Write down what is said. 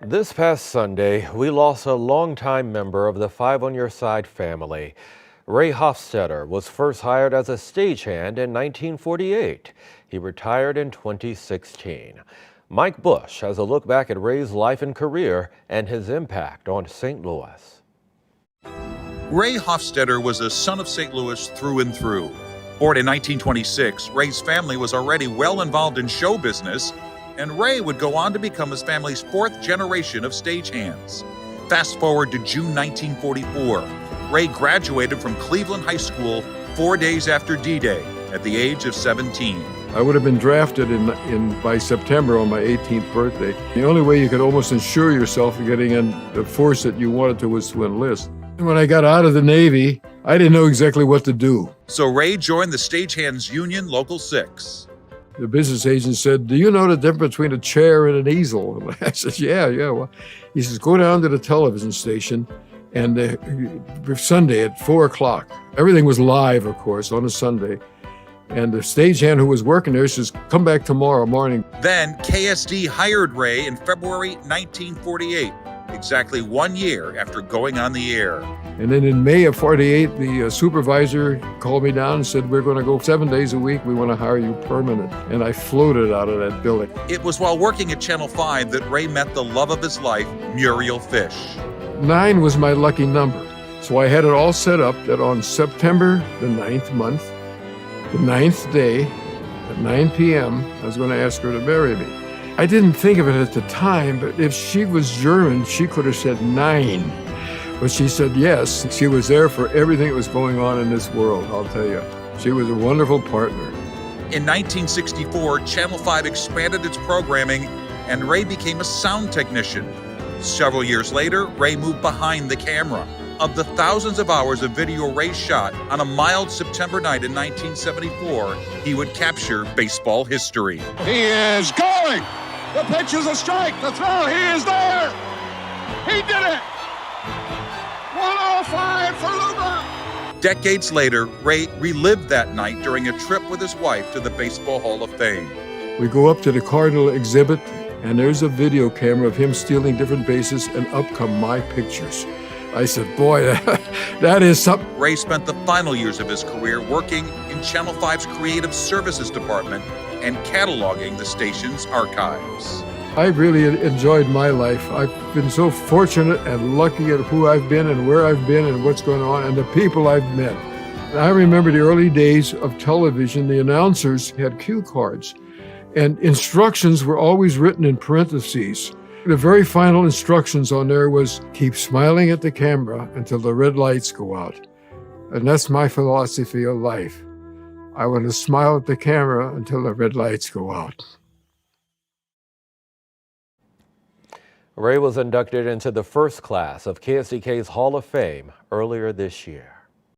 This past Sunday, we lost a longtime member of the Five on Your Side family. Ray Hoffstetter was first hired as a stagehand in 1948. He retired in 2016. Mike Bush has a look back at Ray's life and career and his impact on St. Louis. Ray Hoffstetter was a son of St. Louis through and through. Born in 1926, Ray's family was already well involved in show business, and Ray would go on to become his family's fourth generation of stagehands. Fast forward to June 1944. Ray graduated from Cleveland High School 4 days after D-Day at the age of 17. I would have been drafted by September on my 18th birthday. The only way you could almost ensure yourself of getting in the force that you wanted to was to enlist. And when I got out of the Navy, I didn't know exactly what to do. So Ray joined the Stagehands Union Local 6. The business agent said, "Do you know the difference between a chair and an easel?" And I said, yeah. Well, he says, "Go down to the television station and Sunday at 4 o'clock. Everything was live, of course, on a Sunday. And the stagehand who was working there says, "Come back tomorrow morning." Then KSD hired Ray in February 1948, exactly 1 year after going on the air. And then in May of 48, the supervisor called me down and said, "We're going to go 7 days a week. We want to hire you permanent." And I floated out of that building. It was while working at Channel 5 that Ray met the love of his life, Muriel Fish. 9 was my lucky number. So I had it all set up that on September the 9th month, the 9th day, at 9 p.m., I was going to ask her to marry me. I didn't think of it at the time, but if she was German, she could have said 9. But she said yes. She was there for everything that was going on in this world, I'll tell you. She was a wonderful partner. In 1964, Channel 5 expanded its programming, and Ray became a sound technician. Several years later, Ray moved behind the camera. Of the thousands of hours of video Ray shot on a mild September night in 1974, he would capture baseball history. He is going! The pitch is a strike! The throw, he is there! He did it! 105 for Luber! Decades later, Ray relived that night during a trip with his wife to the Baseball Hall of Fame. We go up to the Cardinal exhibit, and there's a video camera of him stealing different bases, and up come my pictures. I said, boy, that is something. Ray spent the final years of his career working in Channel 5's Creative Services Department and cataloging the station's archives. I really enjoyed my life. I've been so fortunate and lucky at who I've been and where I've been and what's going on and the people I've met. I remember the early days of television. The announcers had cue cards, and instructions were always written in parentheses. The very final instructions on there was, keep smiling at the camera until the red lights go out. And that's my philosophy of life. I want to smile at the camera until the red lights go out. Ray was inducted into the first class of KSDK's Hall of Fame earlier this year.